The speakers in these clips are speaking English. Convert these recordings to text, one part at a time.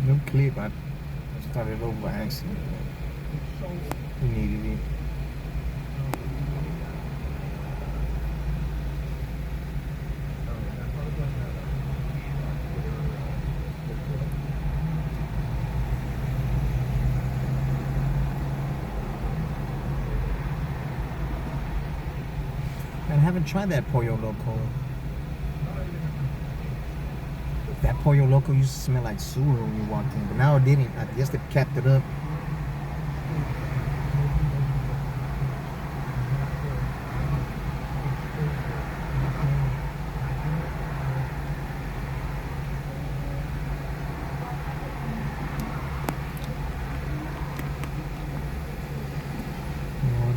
New clip. I started over by accident. You needed it. I haven't tried that Pollo Loco. That Pollo Loco used to smell like sewer when you walked in, but now it didn't. I guess they capped it up.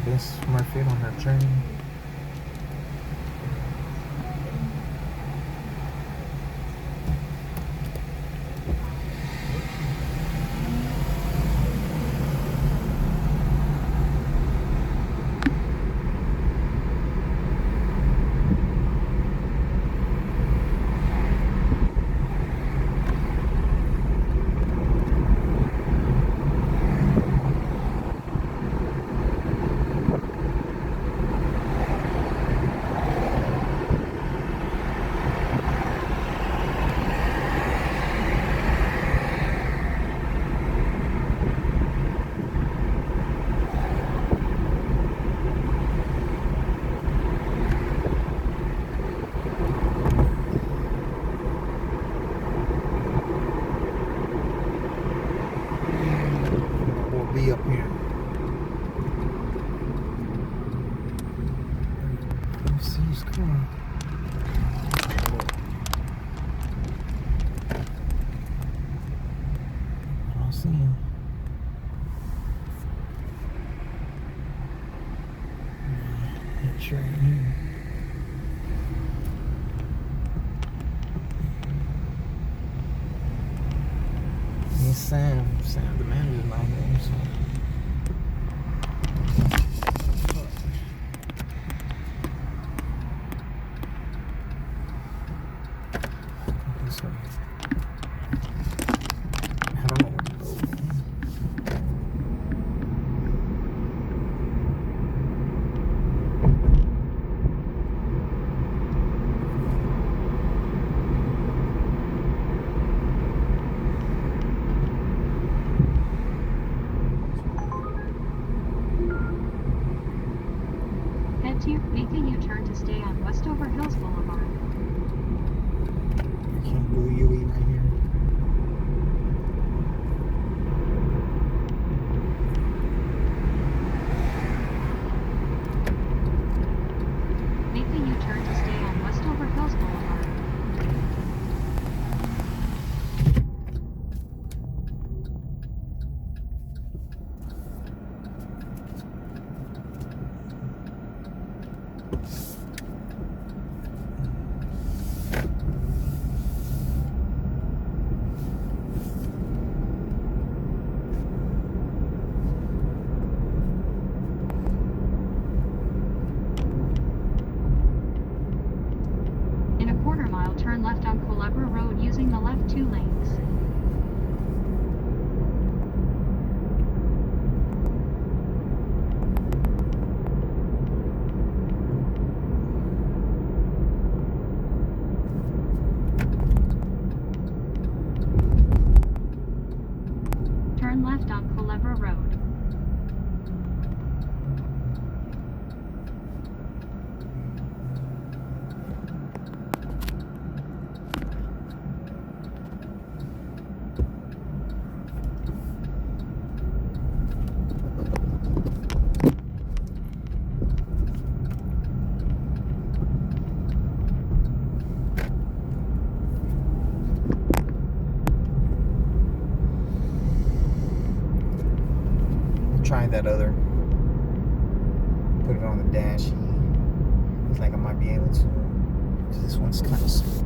Best Smurfette on her journey. Be up here. Let me see his car. I don't see him. It's right here. It's Sam. Sam, the manager's not here, so. This way. I don't know where to go. Make a U-turn to stay on Westover Hills Boulevard. I can't do UE right here. Make a U-turn to stay on Westover Hills Boulevard. In a quarter mile, turn left on Culebra Road using the left 2 lanes. Turn left on Culebra Road. Try that other. Put it on the dash. Looks like I might be able to. This one's kind of smooth.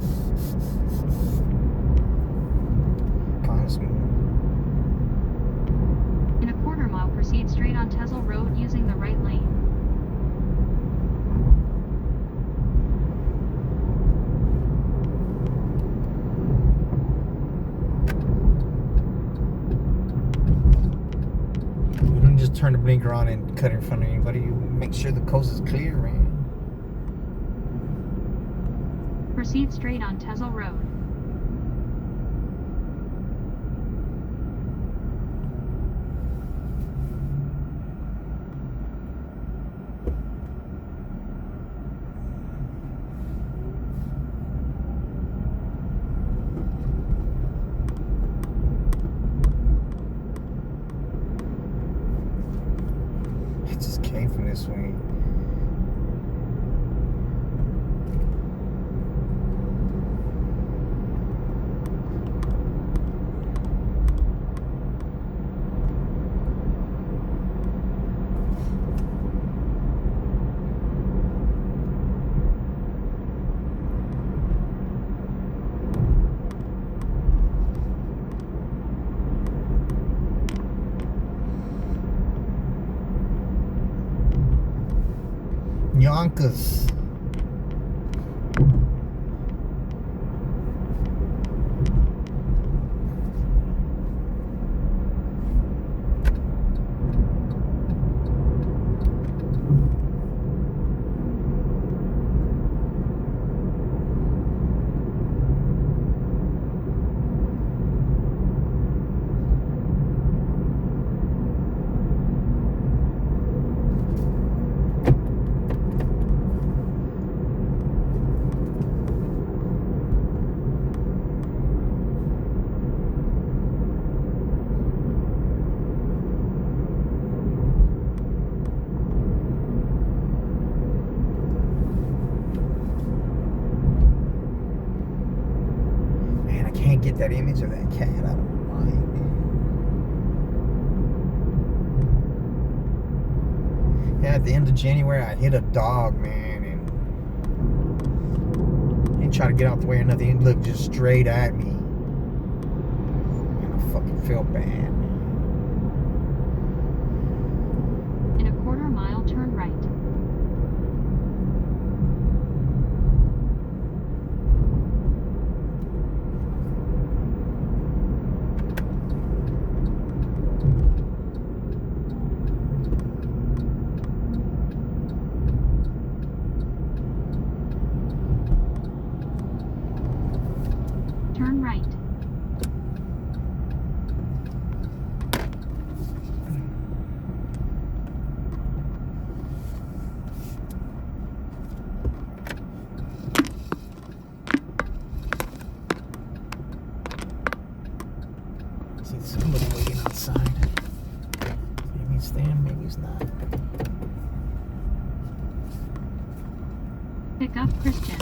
In a quarter mile, proceed straight on Tezel Road using the right lane. just turn the blinker on and cut in front of anybody. You make sure the coast is clear, man. Proceed straight on Tezel Road. It just came from this way. Yonkers. Man, I can't get that image of that cat out of my mind. Yeah, at the end of January, I hit a dog, man, and he tried to get out the way or nothing. He looked just straight at me. And I fucking felt bad. In a quarter mile, turn right. Turn right. See somebody waiting outside. Maybe it's them, maybe it's not. Pick up Christian.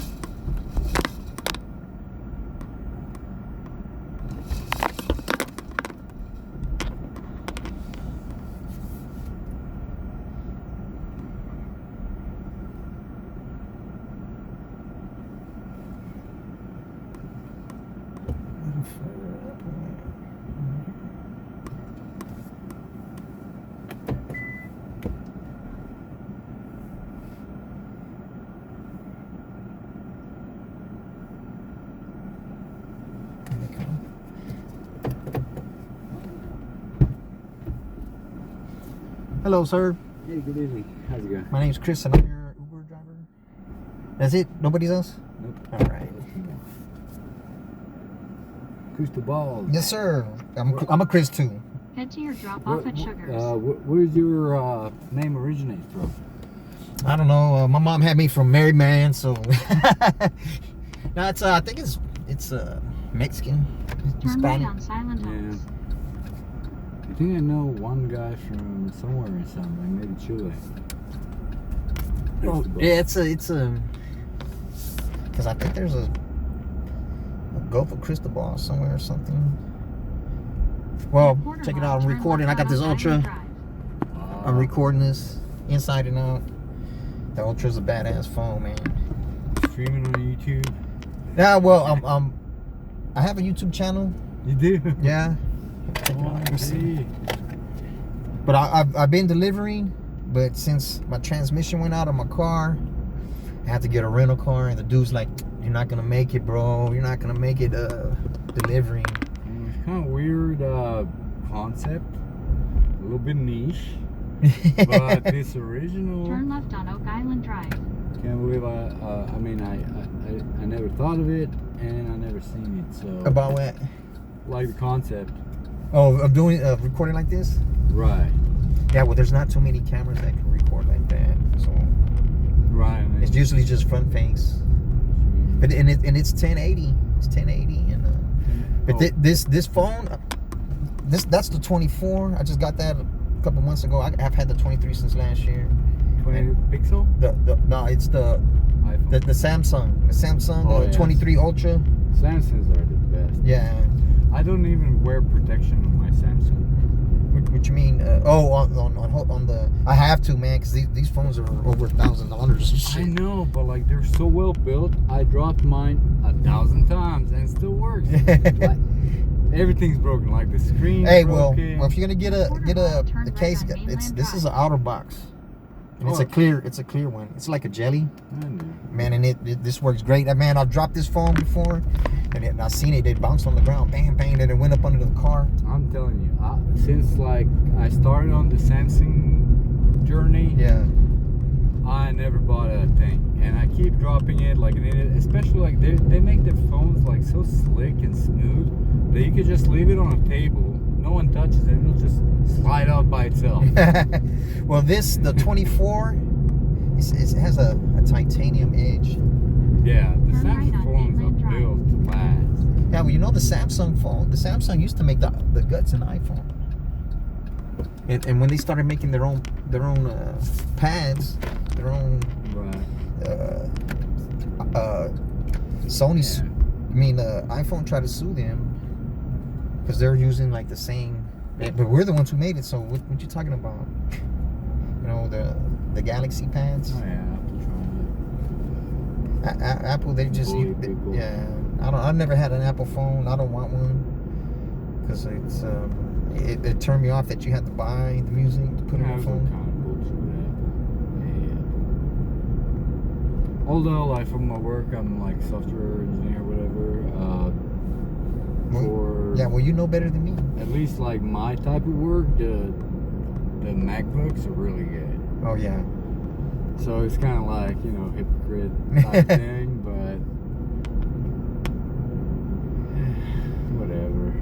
Hello, sir. Hey, good evening. How's it going? My name's Chris and I'm your Uber driver. That's it? Nobody else? Nope. All right. Cristobal. Yes, sir. I'm a Chris too. Head to your drop off at Sugars. Where's your name originate from? I don't know. My mom had me from married man, so no, it's I think it's Mexican, Turn right Hispanic. on Silent Oaks. I think I know one guy from somewhere in somewhere, maybe Chile. Oh, yeah, it's a because I think there's a Gulf of Cristobal somewhere or something. Well, check it out. I'm recording. I got this Ultra. I'm recording this inside and out. The Ultra's a badass phone, man. Streaming on YouTube. Yeah, well, I have a YouTube channel. You do? Yeah. Oh, I see. But I've been delivering, but since my transmission went out of my car, I had to get a rental car, and the dude's like, "You're not gonna make it, bro. You're not gonna make it delivering." It's kind of weird concept. A little bit niche. But this original, Turn left on Oak Island Drive. can't believe I mean, I never thought of it, and I never seen it. So About what? like the concept, Oh, of doing recording like this? right? Yeah, well, there's not too many cameras that can record like that, so Right. And it's usually just front face. But and it's 1080. It's 1080, and but oh, this phone, that's the 24. I just got that a couple months ago. I've had the 23 since last year. 20 pixel No, it's the iPhone. the Samsung Oh, yes. 23 Ultra. Samsungs are the best. Yeah. I don't even wear protection on my Samsung. What you mean? On the I have to, man, because these phones are over $1,000. I know, but like they're so well built. I dropped mine 1,000 times and it still works. Like, everything's broken. Like the screen. Hey, well, broken. if you're gonna get a case, this is an outer box, and it's a clear one. It's like a jelly, I know. man, and this works great. Man, I've dropped this phone before, and I seen it bounced on the ground, bang, bang, and it went up under the car. I'm telling you, since like I started on the Samsung journey, Yeah. I never bought a thing, and I keep dropping it. Like, especially like they make their phones like so slick and smooth that you could just leave it on a table, no one touches it, it'll just slide out by itself. Well, the 24, it has a titanium edge. Yeah, the Turn right Samsung on phones Mainland are built to last. Yeah, well, you know the Samsung used to make the guts in the iPhone. And when they started making their own pads, their own Right. Sony's, Yeah. iPhone tried to sue them because they're using like the same. But we're the ones who made it. So what you talking about? You know the Galaxy pads. Oh yeah, I have to try it. Apple, they just Bully people. yeah. I've never had an Apple phone. I don't want one because it turned me off that you had to buy the music to put on Yeah, your I'm phone. kind of bullshit with that. Yeah. Although, like, for my work, I'm like software engineer, whatever. For Yeah, well, you know better than me. at least like my type of work, the MacBooks are really good. Oh yeah. So it's kind of like, hypocrite type thing, but whatever.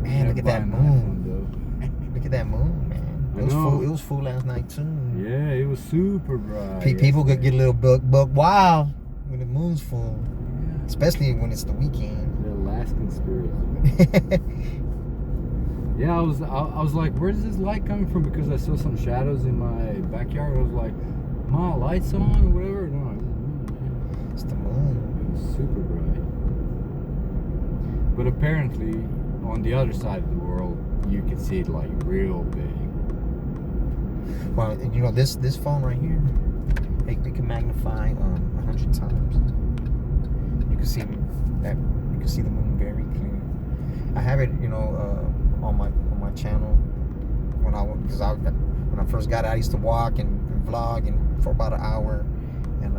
Man, look at that Buying an moon. iPhone, though. Look at that moon, man. I It was know. full. It was full last night too. Yeah, it was super bright. People could yesterday. get a little buck wild when the moon's full, Yeah. especially when it's the weekend. The Alaskan spirit. Yeah, I was like, where's this light coming from? Because I saw some shadows in my backyard. I was like, my lights on or whatever. No, It's the moon. it was super bright. But apparently, on the other side of the world, you can see it like real big. Well, you know this phone right here, it can magnify 100 times. You can see that. You can see the moon very clear. I have it, on my channel when I first got it, I used to walk and vlog and for about an hour, and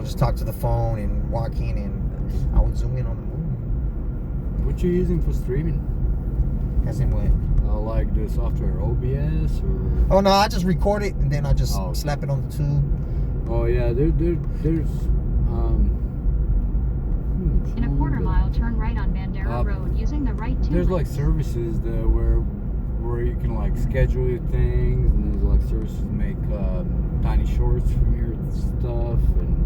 just talk to the phone and walk in, and I would zoom in on the moon. What you using for streaming? As in what? Like the software OBS or? Oh no, I just record it and then I just Oh. slap it on the tube. Oh yeah, there's In a quarter mile, turn right on Bandera Road using the right two There's like lanes. services that where you can like schedule your things, and there's like services that make tiny shorts from your stuff, and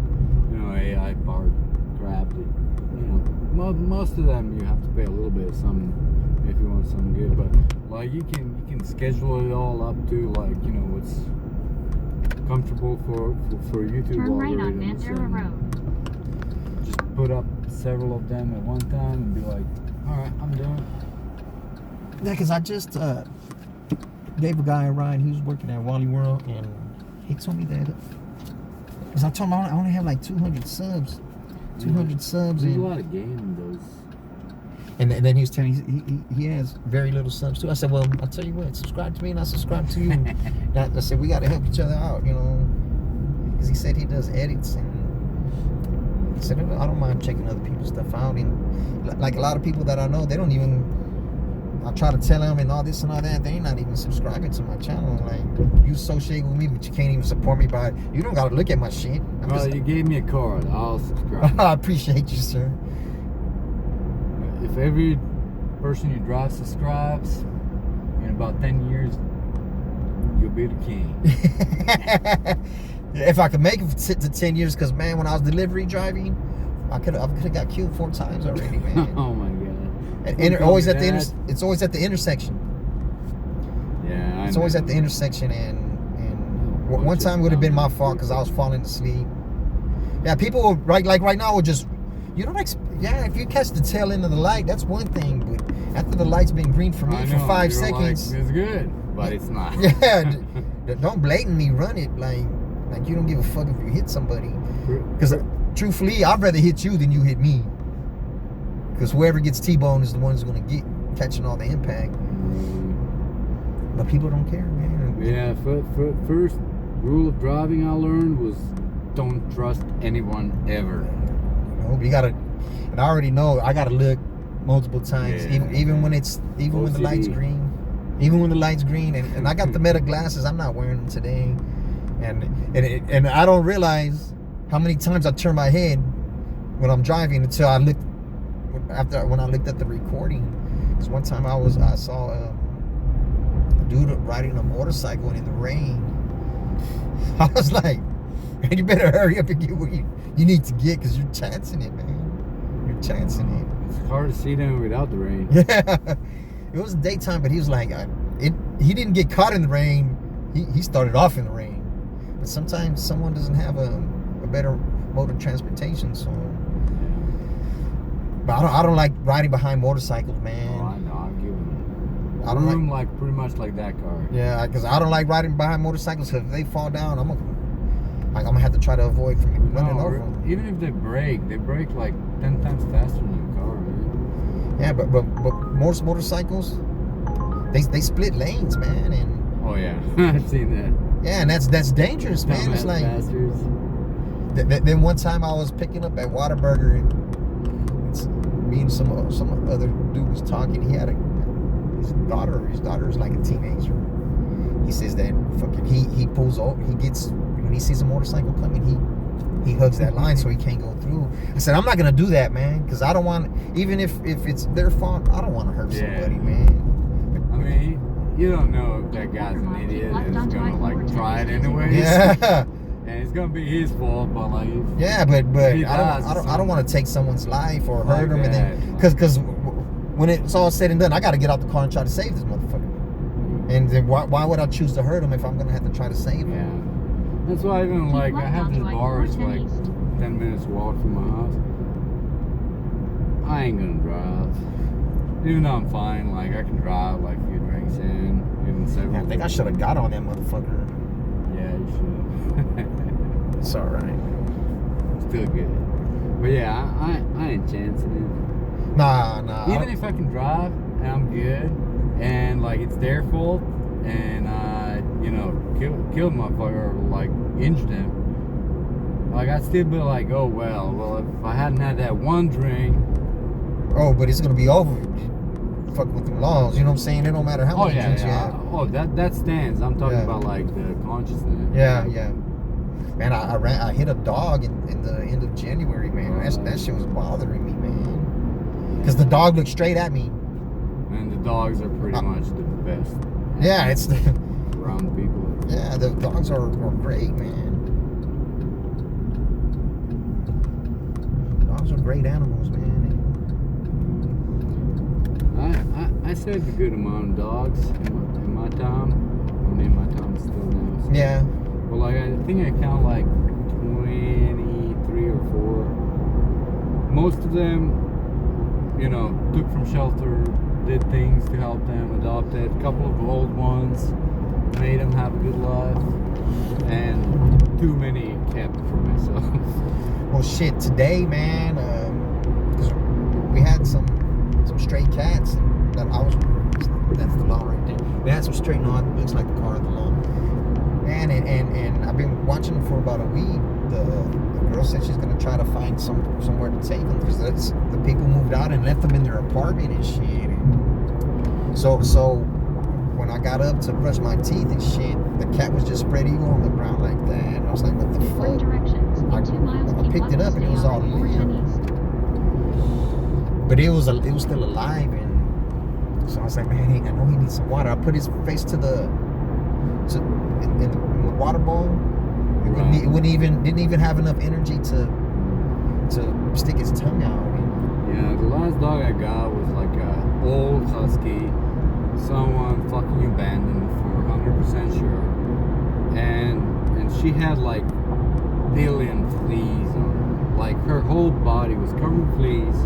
AI powered crap. That, most of them you have to pay a little bit some if you want something good, but like you can schedule it all up to like what's comfortable for YouTube. Turn right on algorithms, Bandera and Road. just put up several of them at one time and be like, all right, I'm done. Yeah, because I just gave a guy a ride. He was working at Wally World, and he told me that. Because I told him I only have like 200 subs. 200 subs. There's a And, lot of game those. and then he was telling me he has very little subs too. I said, well, I'll tell you what, subscribe to me and I'll subscribe to you. And I said, we got to help each other out, Because he said he does edits. And he said, I don't mind checking other people's stuff out. And like a lot of people that I know, they don't even I try to tell them and all this and all that. They ain't not even subscribing to my channel. Like, you associate with me, but you can't even support me by. You don't gotta look at my shit. Well, you gave me a card. I'll subscribe. I appreciate you, sir. If every person you drive subscribes, in about 10 years, you'll be the king. If I could make it to 10 years, because man, when I was delivery driving, I could have got killed 4 times already, man. Oh my god! And always at the it's always at the intersection. Yeah, It's always at the intersection, and one time would have been my fault because I was falling asleep. Yeah, people will, like right now, will just, you don't if you catch the tail end of the light, that's one thing, but after the light's been green for me for 5 seconds, like, it's good, but it's not. Yeah, don't blatantly run it like you don't give a fuck if you hit somebody. Because truthfully, I'd rather hit you than you hit me. Because whoever gets T-boned is the one who's going to get catching all the impact. But people don't care, man. Yeah, first rule of driving I learned was don't trust anyone ever. You gotta, and I already know I gotta look multiple times, Yeah. even when the light's green, and I got the Meta glasses. I'm not wearing them today, and I don't realize how many times I turn my head when I'm driving until I looked when I looked at the recording. Because one time I saw a dude riding a motorcycle in the rain. I was like, man, you better hurry up and get what you need to get, because you're chancing it, man. You're chancing it. It's hard to see them without the rain. Yeah. It was daytime, but he was like, he didn't get caught in the rain. He started off in the rain. But sometimes someone doesn't have a better mode of transportation, so. But I don't like riding behind motorcycles, man. Oh, I know. I'm giving I don't room like pretty much like that car. Yeah, because I don't like riding behind motorcycles. Because if they fall down, I'm gonna have to try to avoid from running over them. Even if they brake like 10 times faster than a car, man. Yeah, but most motorcycles, they split lanes, man, and Oh yeah, I've seen that. yeah, and that's dangerous, man. It's Dumbass like bastards. then one time I was picking up at Whataburger, and me and some other dude was talking. He had his daughter. His daughter is like a teenager. He says that fucking he pulls over. He gets, when he sees a motorcycle coming, he hugs that line so he can't go through. I said, I'm not gonna do that, man, because I don't want, even if it's their fault, I don't want to hurt somebody, man. I mean, you don't know if that guy's an idiot and is gonna like try it anyways. Yeah. And it's gonna be his fault, but like. Yeah, but He I don't want to take someone's life or hurt them, Like and then because when it's all said and done, I got to get out the car and try to save this motherfucker. And then why would I choose to hurt him if I'm gonna have to try to save him? Yeah. That's why even like I have this bar. It's like 10 minutes walk from my house. I ain't gonna drive, even though I'm fine. Like I can drive like a few drinks in, even several. Yeah, I think I should have got on that motherfucker. Yeah, you should. It's all right. Still good. But yeah, I ain't chancing it. Nah. Even if I can drive and I'm good, and like it's their fault, and killed motherfucker or like injured him, like I'd still be like, oh well, if I hadn't had that one drink. Oh, but it's gonna be over. Fuck with the laws, you know what I'm saying? It don't matter how many drinks you have. Oh, that stands. I'm talking about like the consciousness. Yeah. Man, I hit a dog in the end of January, man. That shit was bothering me, man. Because the dog looked straight at me. And the dogs are pretty much the best. Yeah, it's the around people. Yeah, the dogs are great, man. Dogs are great animals, man. I saved a good amount of dogs in my time. I mean, my time is still now. So. Yeah. But like, I think I count like 23 or 4. Most of them, took from shelter, did things to help them, adopted. A couple of old ones, made them have a good life, and too many kept for myself. Well, shit, today, man, because we had some stray cats, and that's the law right there. We had some stray, no, it looks like the car of the law. Man, and I've been watching them for about a week. The girl said she's gonna try to find somewhere to take them, because the people moved out and left them in their apartment and shit. So when I got up to brush my teeth and shit, the cat was just spread eagle on the ground like that. And I was like, what the Different fuck? directions. In 2 miles, I keep picked it left up to and it stay was on all I-410 limp. East. But it was still alive, and so I was like, man, I know he needs some water. I put his face in the water bowl. It didn't even have enough energy to stick his tongue out. Yeah, the last dog I got was like a old husky, someone fucking abandoned for 100% sure, and she had like billion fleas on her. Like her whole body was covered in fleas,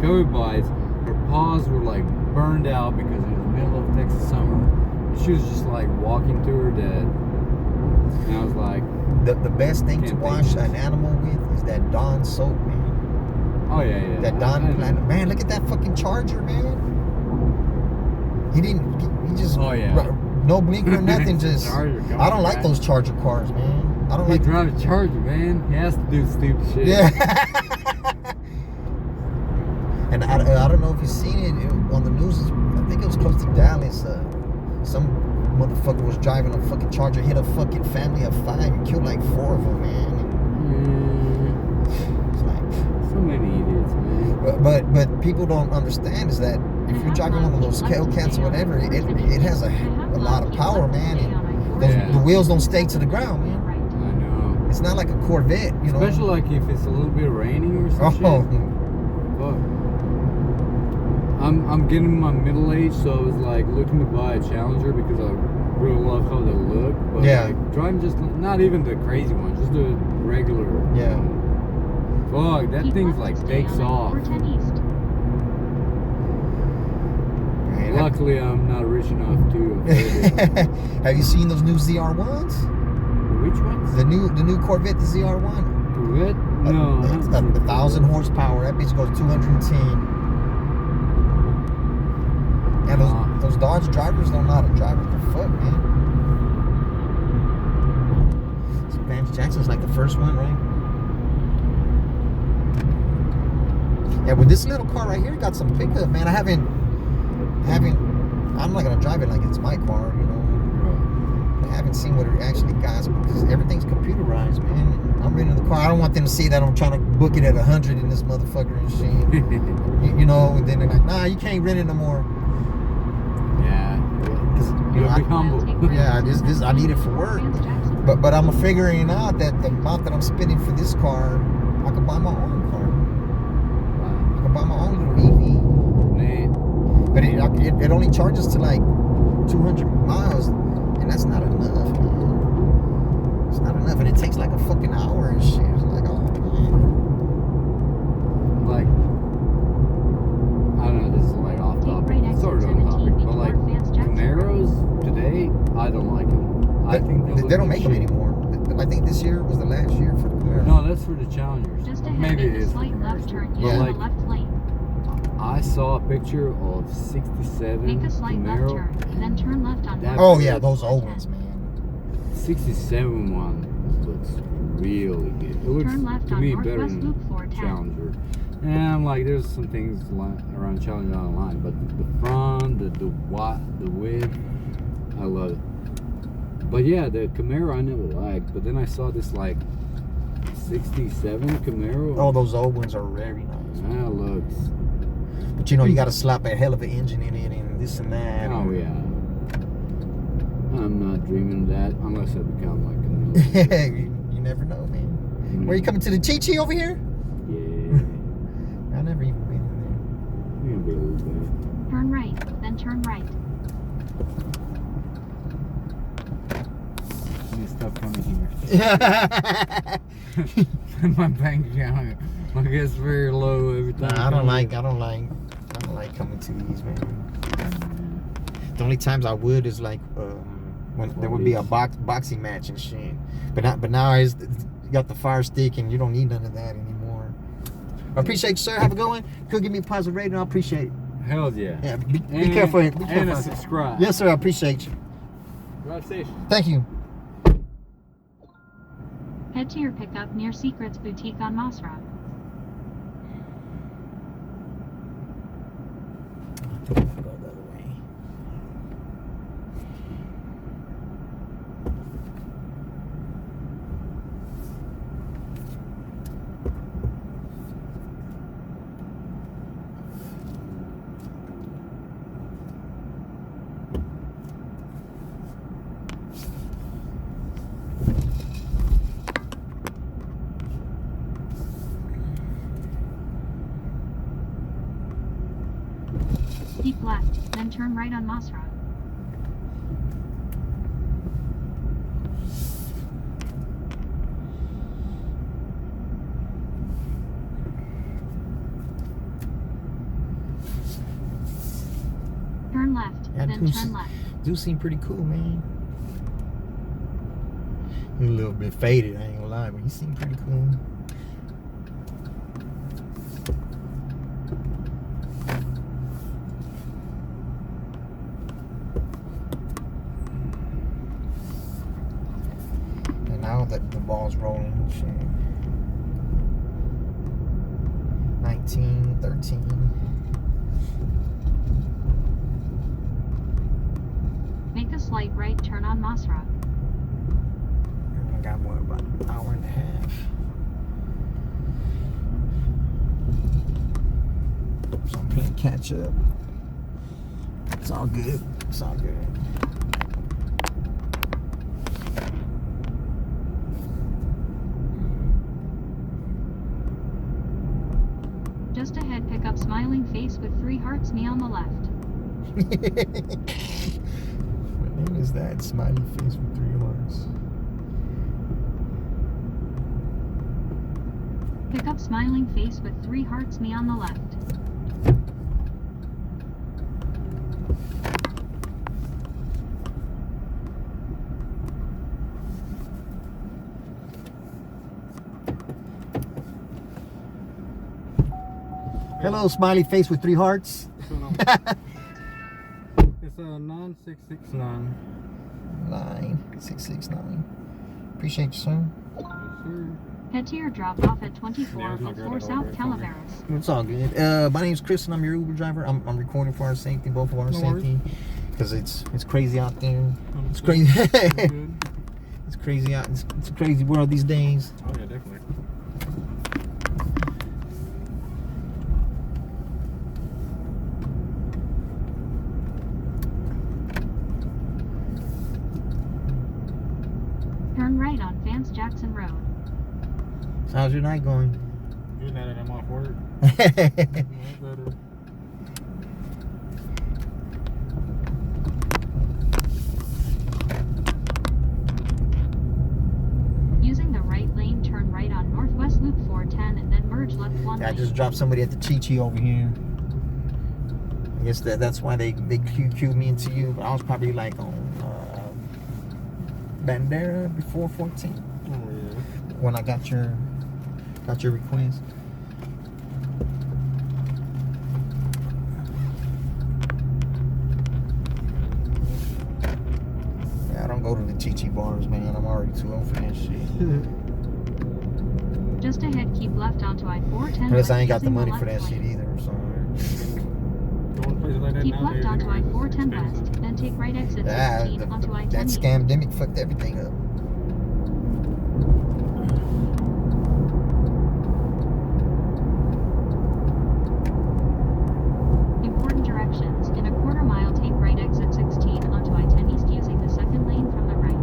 covered with bites. Her paws were like burned out because it was the middle of Texas summer. And she was just like walking to her death. And I was like, the best thing to Can't wash think. an animal with is that Dawn soap, man. oh yeah. That Dawn Planet. Man, look at that fucking Charger, man. He just Oh, yeah. no blinker or nothing. Just Charger, come I don't on, like man. those Charger cars, man. I don't He like. drives a Charger, man. He has to do stupid shit. Yeah. And I don't know if you've seen it on the news. I think it was close to Dallas. Some motherfucker was driving a fucking Charger, hit a fucking family of 5 and killed like 4 of them, man. It's like, So many idiots, man. but people don't understand is that if you're driving one of those Hellcats or whatever, it has a lot of power, man. And the wheels don't stay to the ground, man. I know. It's not like a Corvette, you know. Especially like if it's a little bit raining or some shit. Oh, Fuck. I'm getting in my middle age, so I was like looking to buy a Challenger because I really love how they look. But Yeah. like driving just not even the crazy one, just the regular. Yeah. Fuck, that Keep thing's left like to stay takes on off. I-410 East. man, Luckily, I'm not rich enough to afford it. have you seen those new ZR1s? Which ones? The new Corvette, the ZR1. Corvette? No. I haven't It's seen got it. 1,000 horsepower. That bitch goes 210. And those Dodge drivers don't know how to drive. What the fuck, man? So Vance Jackson's like the first one, right? Yeah, with this little car right here, got some pickup, man. I'm not gonna drive it like it's my car, you know. I haven't seen what it actually got because everything's computerized, man. I'm renting the car. I don't want them to see that I'm trying to book it at 100 in this motherfucker and shit. you know, and then they're like, nah, you can't rent it no more. Yeah. You know, Be humble. Yeah, this I need it for work. But I'm figuring out that the amount that I'm spending for this car, I can buy my own car. I can buy my own little EV. Man. But it only charges to like 200 miles, and that's not enough, man. It's not enough, and it takes like a fucking hour and shit. It's like, oh man. Like, I don't know, this is like off topic, sort of on topic, but like Camaros today, I don't like them. I think They don't make them anymore. I think this year was the last year for the Camaro. No, that's for the Challengers. Just ahead, Maybe it make a is for slight Camaros. left turn But using like, the left lane. I saw a picture of 67 Make a slight left Camaro. turn, then turn left on That- Oh yeah, those old ones, man. 67 one looks really good. It looks Turn left to on me better Northwest than Loop 410. Challenger. And I'm like, there's some things around Challenger online, but the front, the width, I love it. But yeah, the Camaro I never liked. But then I saw this like 67 Camaro. Oh, those old ones are very nice. That looks. But you know, you got to slap a hell of an engine in it and this and that. Oh yeah. I'm not dreaming of that unless I become like a you never know, man. Where you coming to the Chi-Chi over here? Yeah. I've never even been in You're gonna be a little bit. Turn right, then turn right. Need stuff coming here. there. My bank account, I guess, very low every time. Nah, I don't like coming to these, man. The only times I would is like when there would be a boxing match and shit. But now you got the Fire Stick and you don't need none of that anymore. I appreciate you, sir. Have a good one. Could give me a positive rating. I appreciate it. Hell yeah. Yeah, be careful. Be careful. And a subscribe. Yes, sir. I appreciate you. Drive safe. Thank you. Head to your pickup near Secrets Boutique on Moss Rock. Go the other way. then turn right on Masra. Turn left, Yeah, then turn left. Do seem pretty cool, man. He's a little bit faded, I ain't gonna lie, but he seemed pretty cool. And now that the ball's rolling, shit. 19, 13. Make a slight right turn on Masra. I got what, about an hour and a half. So I'm playing catch up. It's all good. It's all good. Just ahead, pick up smiling face with 3 hearts, me on the left. What name is that? Smiley face with 3 hearts. Pick up smiling face with 3 hearts, me on the left. Hello, smiley face with 3 hearts. It's a 9669. 9669. Appreciate you, sir. Yes, sir. Head to your drop off at Yeah, 2404 it's South not Calaveras. It's all good. My name's Chris and I'm your Uber driver. I'm recording for our safety, both of our No worries. safety. Because it's crazy out there. It's Good. crazy. Good. It's crazy out. It's a crazy world these days. Oh yeah, definitely. Turn right on Vance Jackson Road. So how's your night going? Good now that I'm off work. Better. Using the right lane, turn right on Northwest Loop 410 and then merge left 1 Yeah, I lane. just dropped somebody at the Chi-Chi over here. I guess that's why they queued me into you. But I was probably like on Bandera before 14 Oh yeah. when I got your request. Yeah, I don't go to the Chi-Chi bars, man. I'm already too old for that shit. Just ahead, keep left onto I-410. Plus, I west ain't got the using money left for that shit lane. either. So Going places like that Keep nowadays, left onto anyways, it's I-410 expensive. west, then take right exit yeah, 16 onto I-10 that east. scamdemic fucked everything up. Important directions. In a quarter mile, take right exit 16 onto I-10 east using the second lane from the right.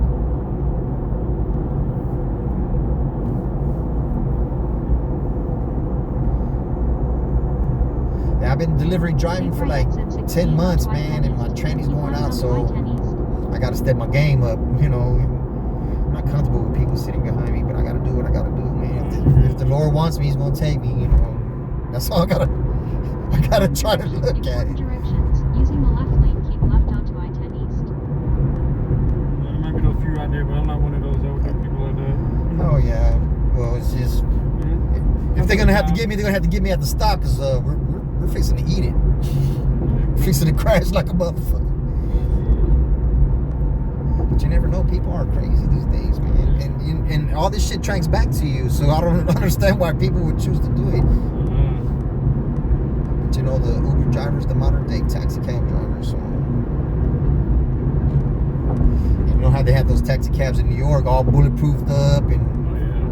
Yeah, I've been delivering driving Take for right like exit 16 10 months, onto man, I-10 and my east. training's Keep going left out, onto so I-10 east. I gotta step my game up, you know. I'm not comfortable with people sitting behind me, but I gotta do what I gotta do, man. If the Lord wants me, He's gonna take me, you know. That's all I gotta try to look at Important it. directions. Using the left lane, keep left onto I-10 east. Well, there might be those few out there, but I'm not one of those older people like that. Oh yeah. Well, it's just if they're gonna have to get me, they're gonna have to get me at the stop, cause we're fixing to eat it. We're fixing to crash like a motherfucker. But you never know. People are crazy these days, man. And all this shit tracks back to you. So I don't understand why people would choose to do it. But you know, the Uber drivers, the modern day taxi cab drivers. So, you know how they have those taxi cabs in New York, all bulletproofed up and. Oh yeah.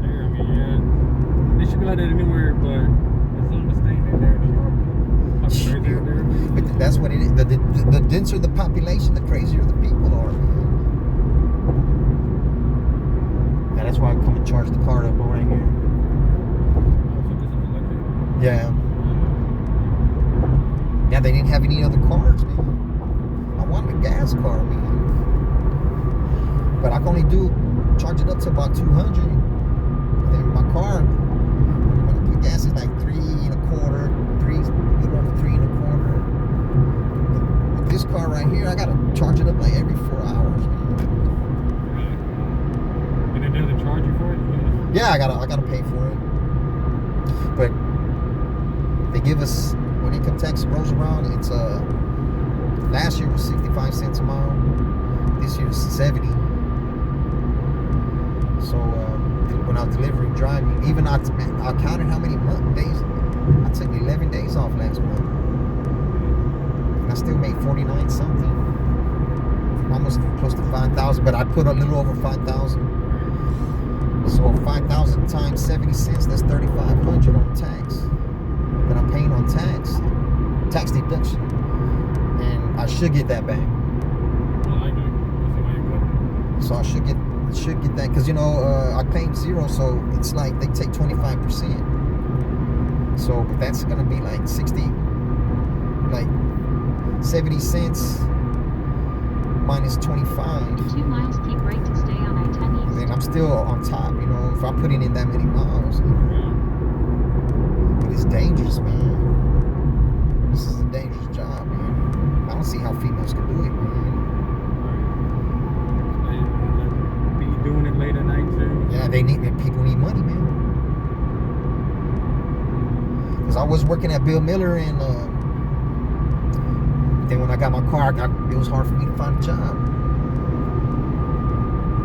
There, I mean, yeah. They should be like that anywhere, but it's on the stain in there in New York. Popularity out there. But that's what it is. The denser the population, the crazier the people are, man. Yeah, that's why I come and charge the car up right here. So this is electric. Yeah. Yeah, they didn't have any other cars, man. I wanted a gas car, man. But I can only charge it up to about 200. And then my car, when I put gas, is like 3 1/4, little over 3 1/4. But with this car right here, I gotta charge it up like every 4 hours, man. And it doesn't charge you for it? Yeah, I gotta pay for it. But they give us, when income tax rolls around, it's last year was 65 cents a mile. This year is 70. So when I was delivering, driving, even I counted how many days. I took 11 days off last month, and I still made 49 something, almost close to 5,000. But I put a little over 5,000. So 5,000 times 70 cents, that's 3,500 on tax that I'm paying on tax deduction, and I should get that back. Well, I do. So I should get that, because I claimed 0, so it's like they take 25%. So, but that's gonna be like 70 cents minus 25. 2 miles, keep right to stay on I-10 East. Then I'm still on top, if I'm putting in that many miles. But it's dangerous, man. This is a dangerous job, man. I don't see how females can do it, man. Be doing it late at night too. Yeah, people need money, man. Because I was working at Bill Miller, and then when I got my car, it was hard for me to find a job.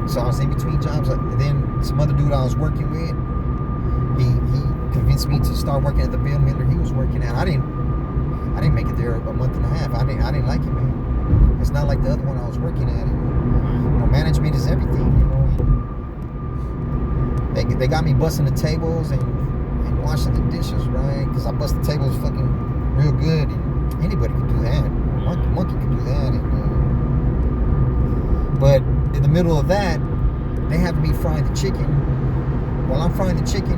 So I was in between jobs. And then some other dude I was working with, he convinced me to start working at the Bill Miller he was working at. I didn't make it there a month and a half. I didn't like it, man. It's not like the other one I was working at. Management is everything, They got me busting the tables and washing the dishes, right? Because I bust the tables fucking real good, and anybody could do that. Monkey could do that. And, but in the middle of that, they have me frying the chicken. While I'm frying the chicken,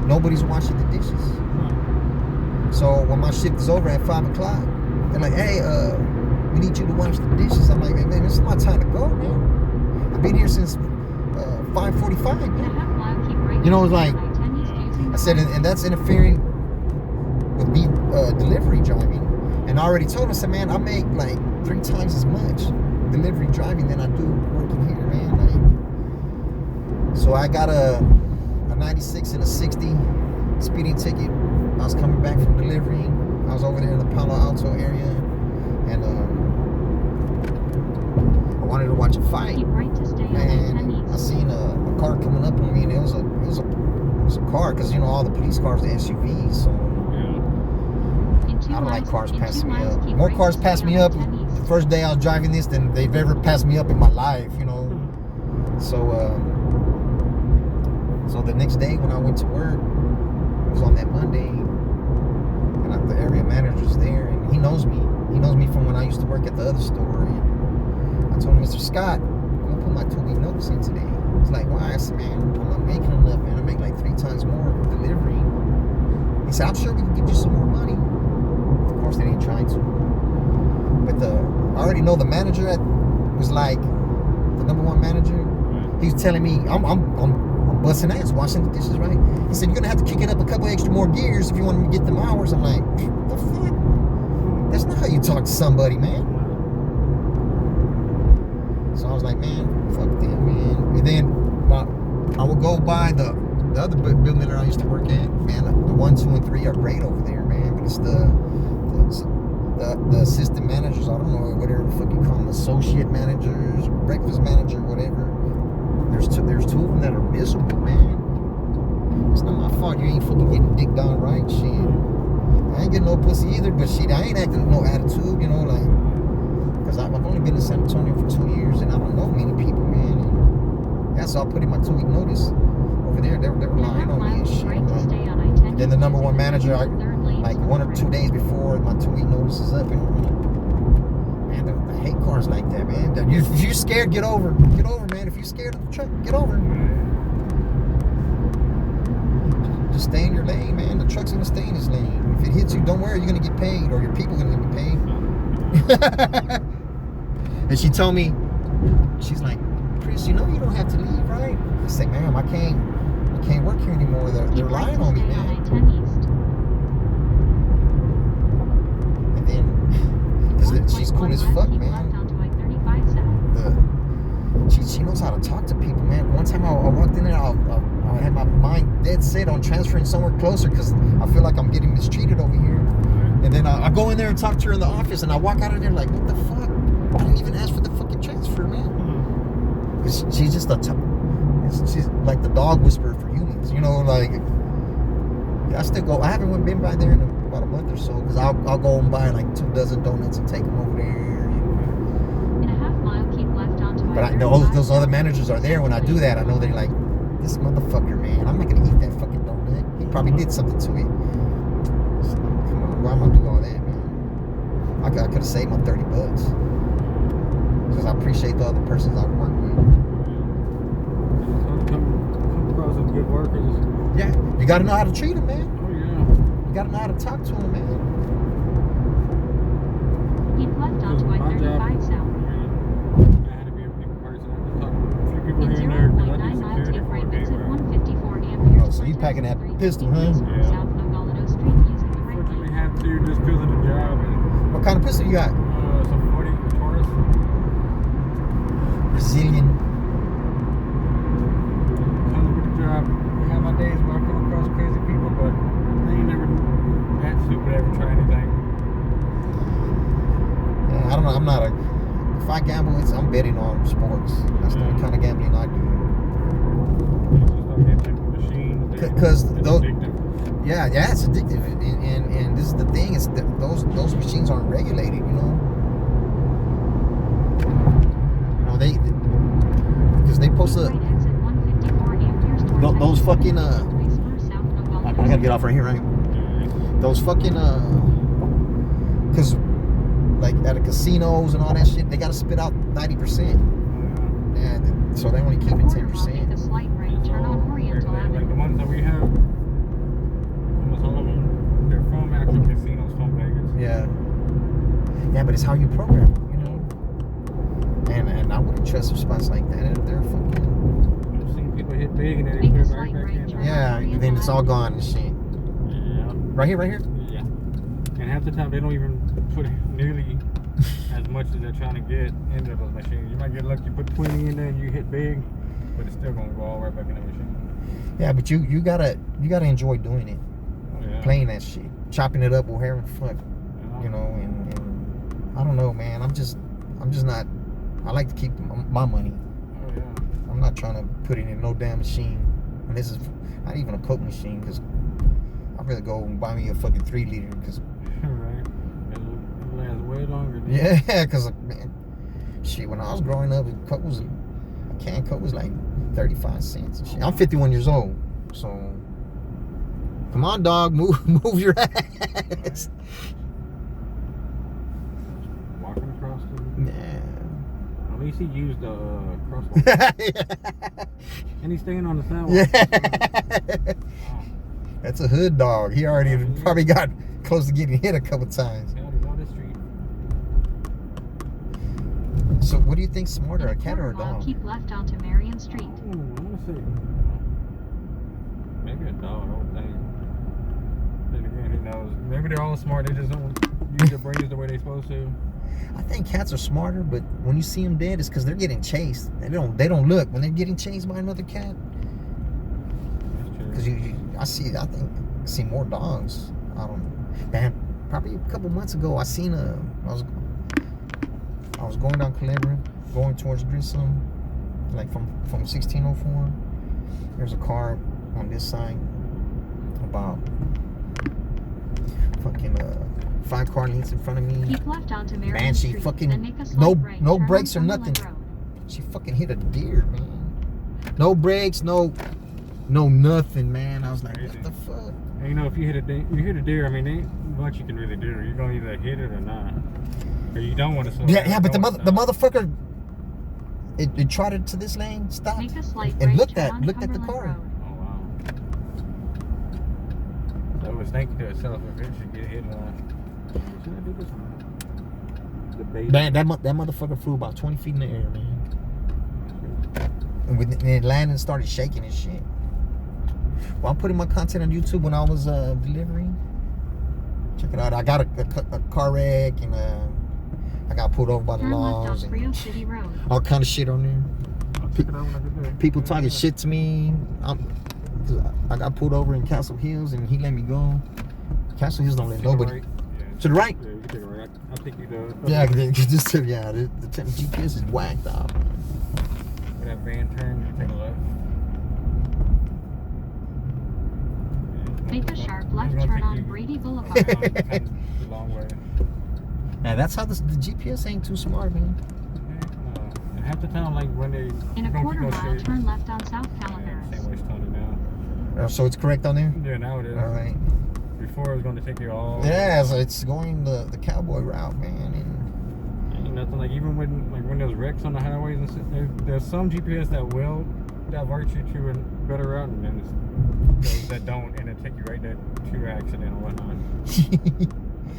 nobody's washing the dishes. So when my shift is over at 5 o'clock, they're like, "Hey, we need you to wash the dishes." I'm like, "Hey, man, this is my time to go, man. I've been here since 5:45, In a man." half mile, keep right You know, to it's stay like, on I-10 East using the I said, and that's interfering with me delivery driving. And I already told him, I said, "Man, I make like 3 times as much delivery driving than I do working here, man." So I got a 96 and a 60 speeding ticket. I was coming back from delivering. I was over there in the Palo Alto area, and I wanted to watch a fight. Keep right to stay on Man, I-10 I East. seen a car coming up on me, and it was a car, because all the police cars are SUVs. So In 2 I don't like miles- cars in 2 passing me miles, up. keep More right cars to pass stay me on up I-10 East. the first day I was driving this than they've ever passed me up in my life, So the next day when I went to work, it was on that Monday, and the area manager's there, and he knows me. He knows me from when I used to work at the other store. And I told him, "Mr. Scott, I'm gonna put my 2-week notice in today." He's like, "Why?" I said, "Man, I'm not making enough, man. I make like 3 times more delivery." He said, "I'm sure we can get you some more money." Of course, they ain't trying to. But I already know the manager was like the #1 manager. He was telling me, I'm busting ass washing the dishes, right? He said, "You're gonna have to kick it up a couple extra more gears if you want to get them hours." I'm like, "What the fuck? That's not how you talk to somebody, man." So I was like, "Man, fuck them, man." And then I would go by the other Bill Miller I used to work at. Man, the 1, 2, and 3 are great over there, man. But it's the assistant managers, I don't know, whatever the fuck you call them, associate managers, breakfast manager, whatever. There's two of them that are miserable, man. It's not my fault you ain't fucking getting dick down right, shit. I ain't getting no pussy either, but shit, I ain't acting no attitude, because I've only been in San Antonio for 2 years, and I don't know many people, man. And that's all I put in my 2-week notice. Over there, they were In a lying half on me mile, and keep shit. right I'm to like, stay on I-10 then the East #1 using manager, the 3rd lane like from 1 the or 2 right. days before my 2-week notice is up, and man, I hate cars like that, man. If you're scared, get over, man. If you're scared of the truck, get over. Just stay in your lane, man. The truck's gonna stay in his lane. If it hits you, don't worry, you're gonna get paid, or your people are gonna get paid. And she told me, she's like, Chris, you know you don't have to leave, right? I said, ma'am, I can't work here anymore. They're Keep right relying to on me, stay on man. I-10 East. And then, because she's cool as fuck, Keep man. left onto I-35 south. She knows how to talk to people, man. One time I walked in there, I had my mind dead set on transferring somewhere closer because I feel like I'm getting mistreated over here. And then I go in there and talk to her in the office, and I walk out of there like, what the fuck? I didn't even ask for the fucking transfer, man. 'Cause she's just she's like the dog whisperer for humans, you know, like. Yeah, I still go. I haven't been by there in about a month or so because I'll go and buy like 2 dozen donuts and take them over there. In a half mile, keep left onto But I-35 those other south. managers are there when I do that. I know they're like, this motherfucker, man. I'm not gonna eat that fucking donut. He probably did something to it. Come on, why am I gonna do all that, man? I could have saved my $30 because I appreciate the other persons I work with. Come across some good workers. Yeah, you gotta know how to treat them, man. Oh yeah. You gotta know how to talk to them, man. Keep left onto My job, I-35 south. I had to be a people person. I had to talk to a few people In here and there because I 0.9 do mile, security take for right a exit day. 154 amperes. Oh, so you packing that pistol, huh? East Yeah. south of Golido Street using the right Unfortunately, lane. have to just because of the job. And, What kind of pistol you got? some 40 Taurus. Brazilian. Kind of with the job. I have my days where I come across crazy people, but they ain't never that stupid ever try anything. Yeah, I don't know. I'm not a. If I gamble, I'm betting on sports. That's the only kind of gambling I do. You just don't get into the machines. 'Cause it's those- addictive. Yeah, it's addictive, and this is the thing. It's those machines aren't regulated, you know. You know because they post Keep a. right exit 154 amperes towards Those fucking, Highway spur south of Golido I gotta get off right here, right? Those fucking because like at the casinos and all that shit, they gotta spit out 90%. And so they only keep it 10%. Make a slight right turn on Oriental Like the Avenue. ones that we have, almost all of them, they're from actual casinos from Vegas. Yeah. Yeah, but it's how you program them, you know. And I wouldn't trust spots like that. They're fucking. I've seen people hit big and then they Make put a it slight right back right in. turn. Yeah, and then it's all gone and shit. Yeah. Right here, right here. Yeah. And half the time they don't even put nearly as much as they're trying to get into those machines. You might get lucky, put 20 in there and you hit big, but it's still gonna go all right back in the machine. Yeah, but you gotta enjoy doing it, Oh yeah. playing that shit, chopping it up or having fun, Yeah. you know. And I don't know, man. I'm just not. I like to keep my money. Oh yeah. I'm not trying to put it in no damn machine. And this is not even a Coke machine because I'd rather go and buy me a fucking 3 liter because. Right. It lasts way longer. Than Yeah, because man, shit. When I was growing up, Coke was a can Coke was like 35 cents and shit. I'm 51 years old, so come on, dog, move your ass. Walking across the. Yeah. At least he used the crosswalk. And he's staying on the sidewalk. Yeah. Oh, That's a hood dog. He already probably got close to getting hit a couple times. hell, he's on the street. So, what do you think smarter, In a cat or a quarter mile, dog? keep left onto Marion Street. Oh, I want to say maybe a dog. I would think. Then again, who knows? Maybe they're all smart. They just don't use their brains the way they're supposed to. I think cats are smarter, but when you see them dead, it's because they're getting chased. They don't look when they're getting chased by another cat. That's true. Because I see more dogs. I don't know. Man, probably a couple months ago, I was going down Culebra, going towards Grissom, like from 1604. There's a car on this side, about fucking 5 car lengths in front of me. Keep left onto Marion Man, she Street, fucking- then make a slight no right turn on brakes or Cumberland nothing. Road. She fucking hit a deer, man. No brakes, no nothing, man. I was like, Crazy. what the fuck? And you know, if you hit a deer, I mean, there ain't much you can really do. You're gonna either hit it or not, or you don't want to slow down. Yeah, but the Don't motherfucker, it trotted to this lane, stopped, Make a slight and right looked turn at on the Cumberland car. Road. Oh wow. was thinking to itself if it should get hit on. Should I do this one? Debate. Man, that motherfucker flew about 20 feet in the air, man. And when it landed and started shaking and shit. Well, I'm putting my content on YouTube when I was delivering. Check it out. I got a car wreck and I got pulled over by the Turn left on laws and Frio City Road. all kind of shit on there. I'll check it out when I get there. People talking shit to me. I got pulled over in Castle Hills and he let me go. Castle Hills don't let Take a nobody. right. Yeah. To the right? Yeah, you can take a right. I'll take you to. Yeah, the GPS is whacked out. When that van turns, you take a left. Make a sharp left It's gonna turn take on you Brady Boulevard. the long way. Man, that's how the GPS ain't too smart, man. And half the time, like when they In a don't quarter go mile, straight. turn left on South Yeah, Calaveras. same way it's telling you now. So it's correct on there? Yeah, now it is. All right. Before it was going to take you all. Yeah, so it's going the cowboy route, man. And Ain't nothing like even when there's wrecks on the highways and shit, there's some GPS that will divert you to a better route, and then there's those that don't, and it take you right there to an accident or whatnot. I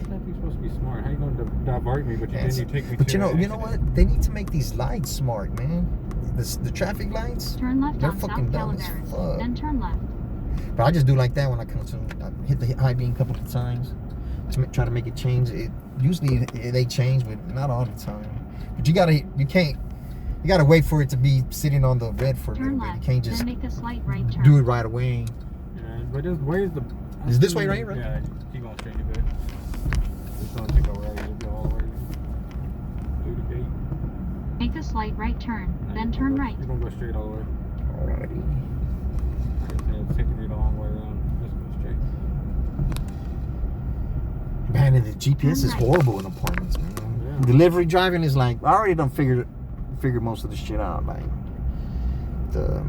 thought you're supposed to be smart. How you going to divert me, but then you take me but to you know an what? accident? They need to make these lights smart, man. The traffic lights. Turn left They're on South fucking dumb as Calaveras. fuck. Then turn left. But I just do like that when I come to. I hit the high beam a couple of times to try to make it change. Usually they change, but not all the time. But you gotta wait for it to be sitting on the red for a little Turn bit. You left. can't just Then make a slight right turn. do it right away. Yeah, but there's ways to. Is this way right? Yeah, keep going straight, you good. Just don't take a right, you'll be all the way through the gate. Make a slight right turn. Now Then you're turn gonna right. You're gonna go straight all the way. Alrighty. It's taking you the long way around. Just go straight. Man, and the GPS Turn is right. horrible in apartments, man. Yeah. Delivery driving is like, I already done figured most of the shit out. Like the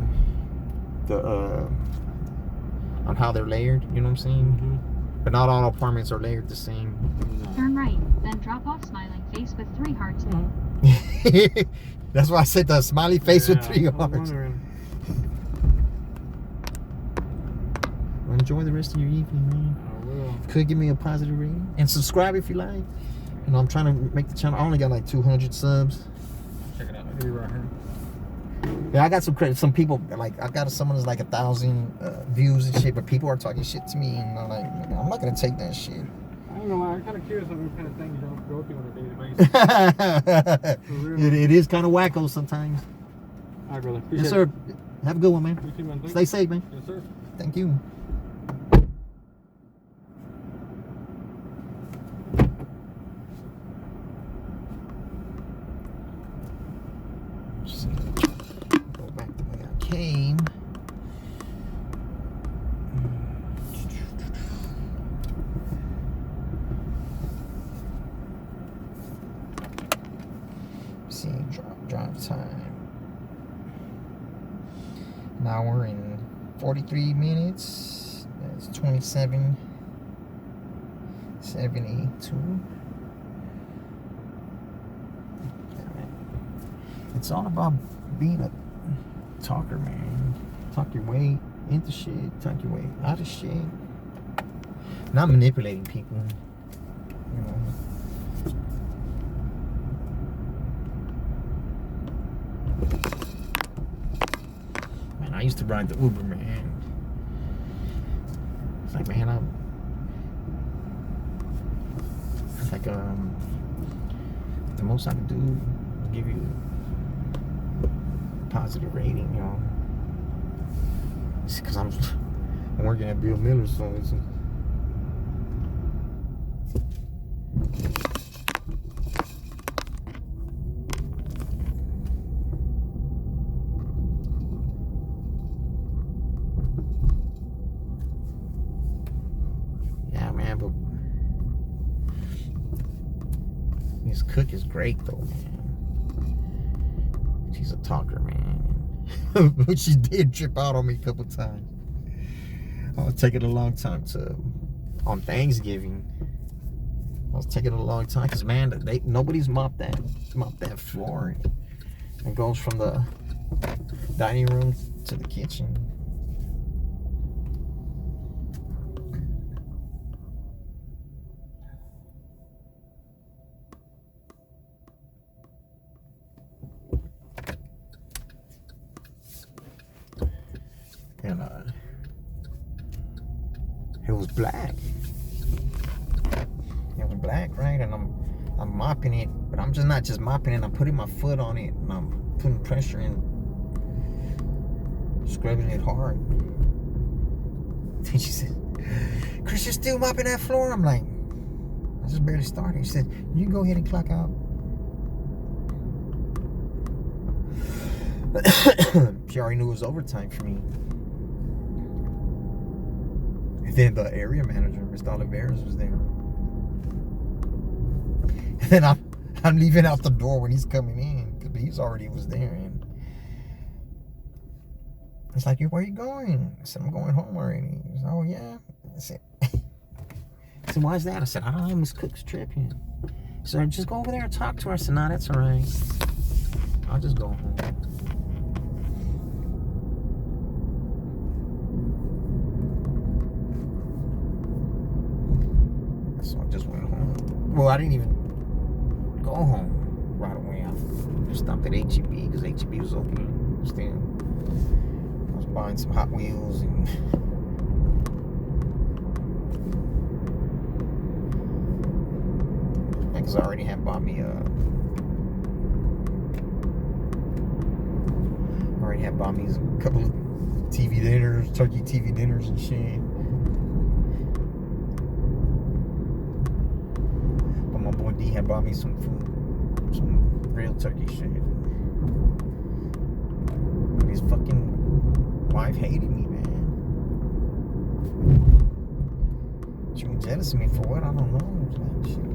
on how they're layered, you know what I'm saying? But not all apartments are layered the same. Turn right. Then drop off smiling face with 3 hearts. That's why I said the smiley face with 3 I was hearts. wondering. Well, enjoy the rest of your evening, man. I will. Could give me a positive rating and subscribe if you like. You know, I'm trying to make the channel. I only got like 200 subs. Check it out. I'll be right here. Yeah, I got some credit. Some people like I got someone that's like 1,000 views and shit, but people are talking shit to me, and I'm like, I'm not gonna take that shit. I ain't gonna lie, I'm kind of curious on what kind of things y'all go through on a daily basis. For real. it is kind of wacko sometimes. All right, brother. Yes, Appreciate sir. it. Have a good one, man. You too, man. Thanks. Stay safe, man. Yes, sir. Thank you. Go back the way I came. See, drive time. An hour and 43 minutes. That's 27.72. It's all about being a talker, man. Talk your way into shit. Talk your way out of shit. Not manipulating people. You know. Man, I used to ride the Uber, man. It's like, man, it's like, the most I can do is give you a positive rating, you know. It's because I'm working at Bill Miller, so it's. Yeah, man, but this cook is great, though, man. She's a talker, man. But she did trip out on me a couple times. I was taking a long time on Thanksgiving. I was taking a long time because, man, nobody's mopped that floor. It goes from the dining room to the kitchen. And it was black. It was black, right? And I'm mopping it, but I'm just not just mopping it. I'm putting my foot on it, and I'm putting pressure in, scrubbing it hard. Then she said, "Chris, you're still mopping that floor?" I'm like, I just barely started. She said, "You go ahead and clock out." She already knew it was overtime for me. And then the area manager, Mr. Oliveras, was there. And then I'm leaving out the door when he's coming in, because he's already was there. And it's like, "Where are you going?" I said, "I'm going home already." He said, "Oh yeah." I said, "Why is that?" I said, "I don't know, Miss Cook's tripping." He said, "Just go over there and talk to her." I said, "Nah, that's all right. I'll just go home." So I just went home. Well, I didn't even go home right away. I just stopped at H-E-B because H-E-B was open still. I was buying some Hot Wheels and because I already had bought me a couple of TV dinners, turkey TV dinners and shit. But my boy D had bought me some food, some real turkey shit. But his fucking wife hated me, man. She was jealous of me for what? I don't know. Like, shit.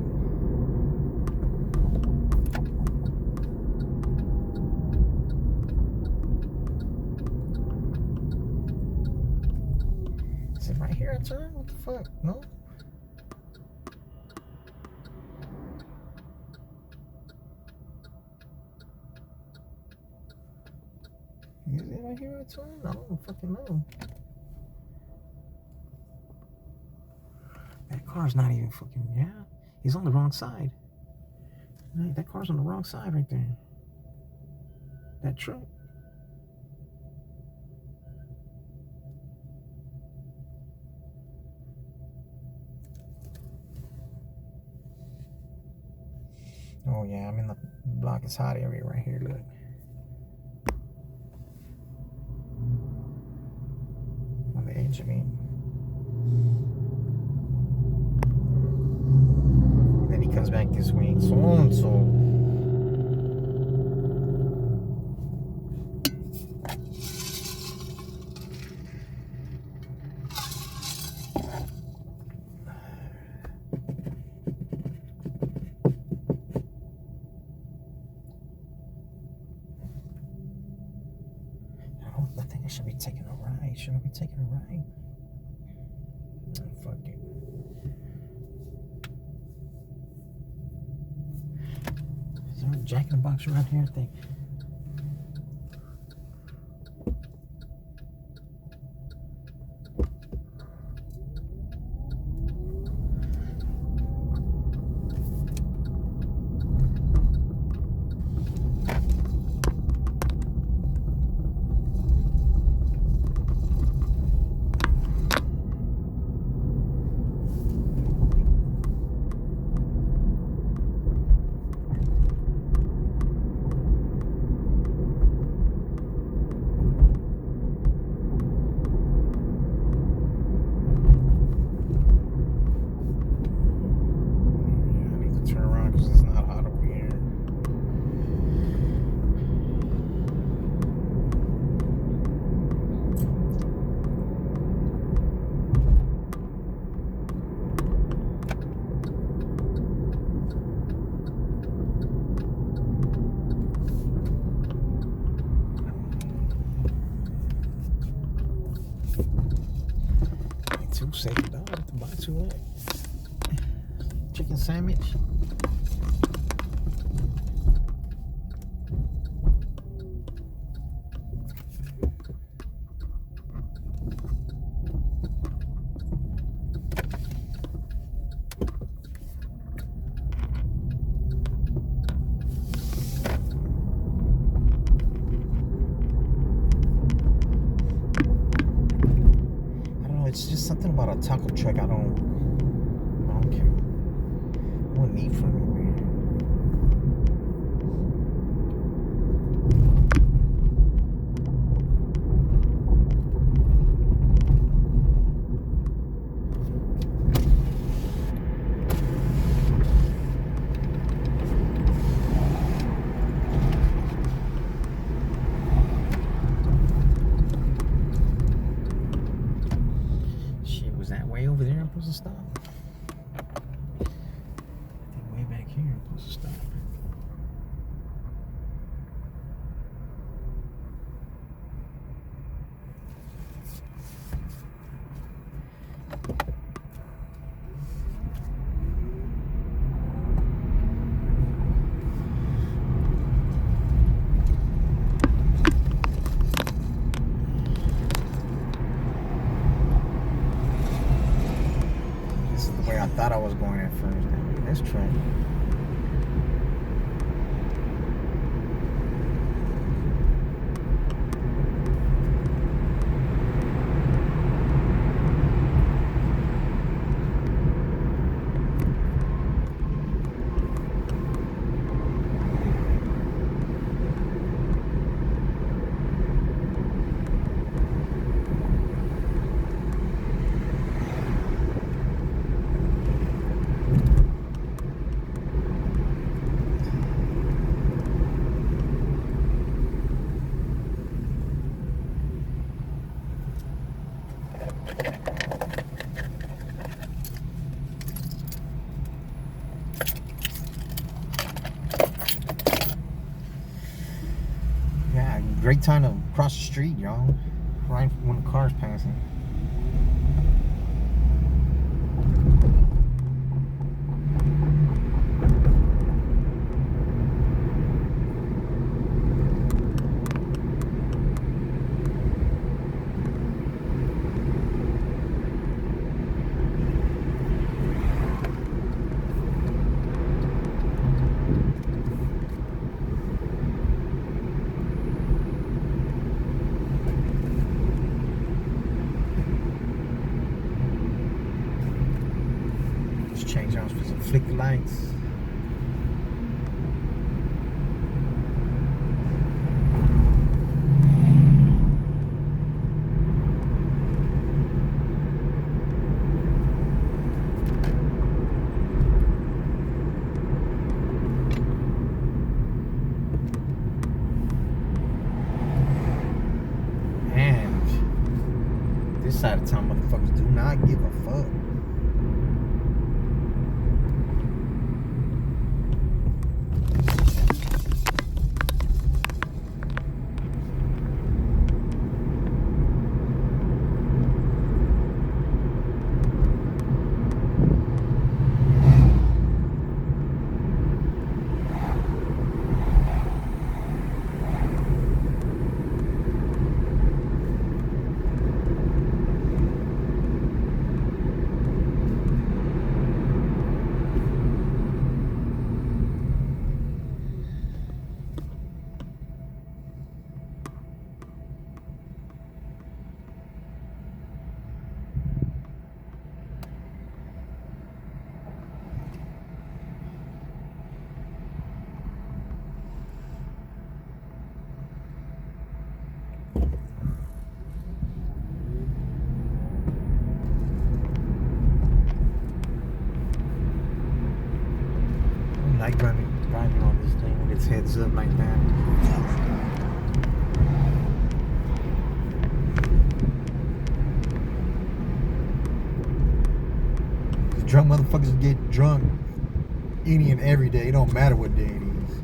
Is it right here I turn? What the fuck? No? Is it right here I turn? I don't fucking know. That car's not even fucking, yeah. He's on the wrong side. Right, that car's on the wrong side right there. That truck. Oh yeah, I'm in the block is hot area right here, look. On the edge of me. And then he comes back this way, so on, so. I think I should be taking a ride. Should I be taking a ride? Oh, fuck it. Is there a Jack in the Box around here? I think. $2.70 to buy two what? Chicken sandwich. about a taco truck? I don't care. What need from me? Way over there, I'm supposed to stop. I think way back here, I'm supposed to stop. I thought I was going at first. Let's try. Yeah, great time to cross the street, y'all. Right when the car's passing. Change on for some flick the lights. And this side of town motherfuckers do not give a fuck. Like driving on this thing when its heads up like that. The drunk motherfuckers get drunk any and every day. It don't matter what day it is.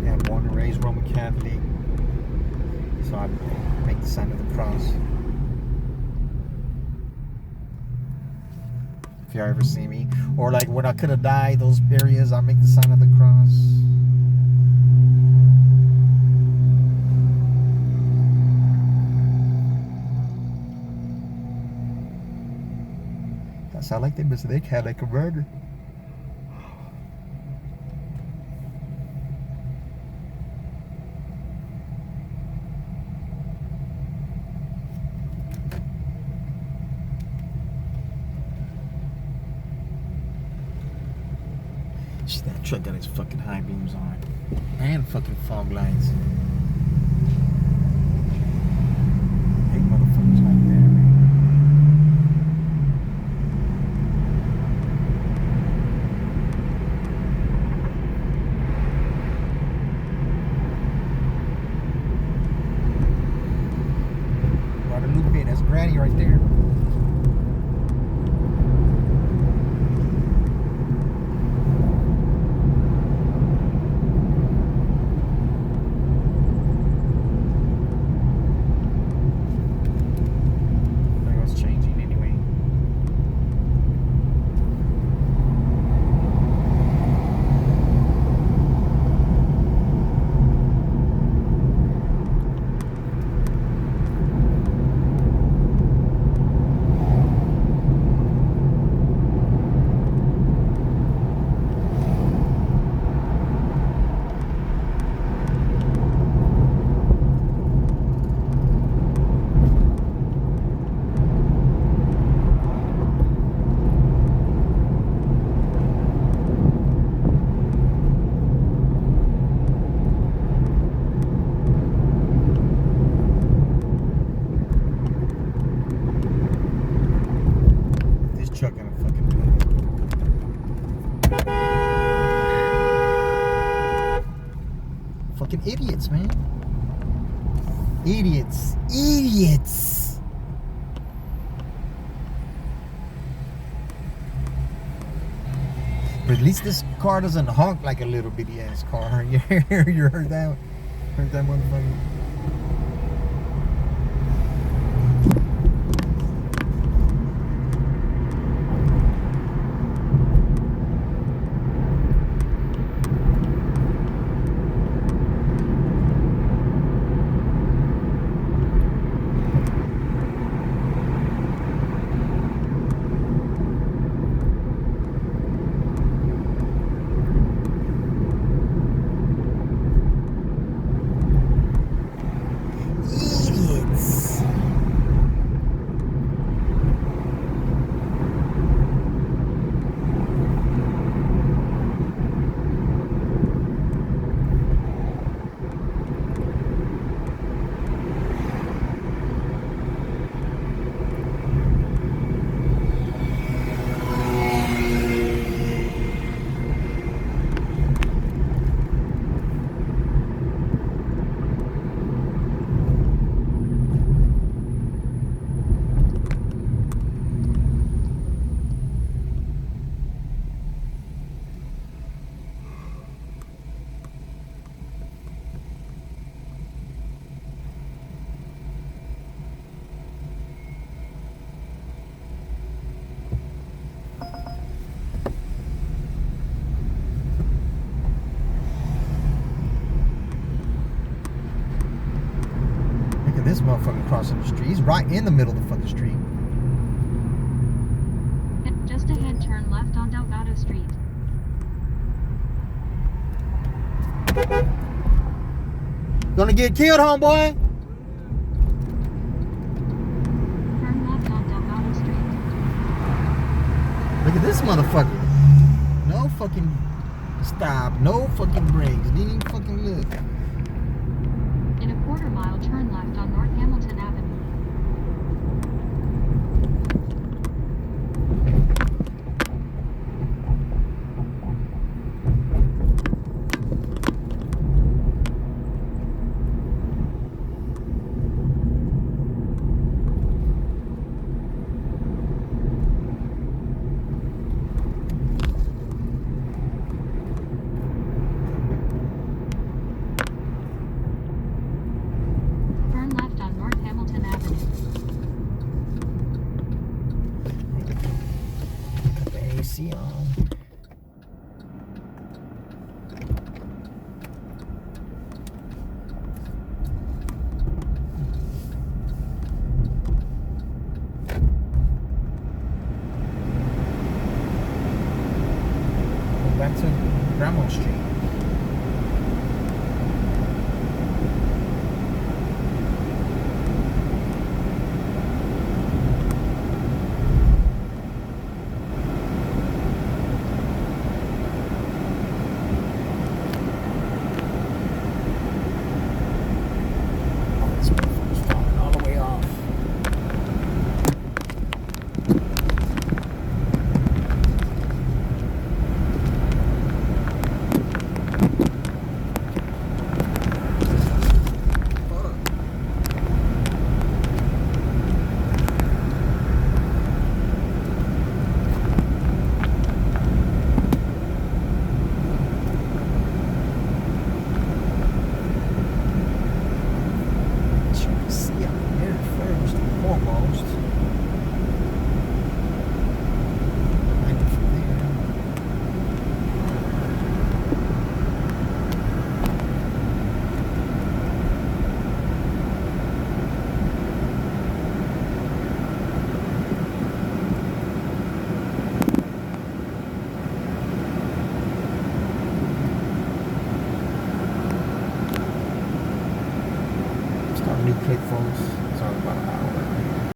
Yeah, born and raised Roman Catholic. So I make the sign of the cross. If y'all ever see me. Or like when I could have died, those areas, I make the sign of the cross. That sound like they had like a murder. That truck got his fucking high beams on. And fucking fog lights. Hey, motherfuckers right there, man. Guadalupe, that's Granny right there. Truck gonna fucking do it. Fucking idiots, man. Idiots. Idiots. But at least this car doesn't honk like a little bitty ass car. You heard that? Heard that motherfucker? This motherfucker crossing the street. He's right in the middle of the fucking street. Just ahead, turn left on Delgado Street. Gonna get killed, homeboy. Turn left on Delgado Street. Look at this motherfucker. No fucking stop. No fucking brakes. Didn't even fucking look. In a quarter mile, turn left on North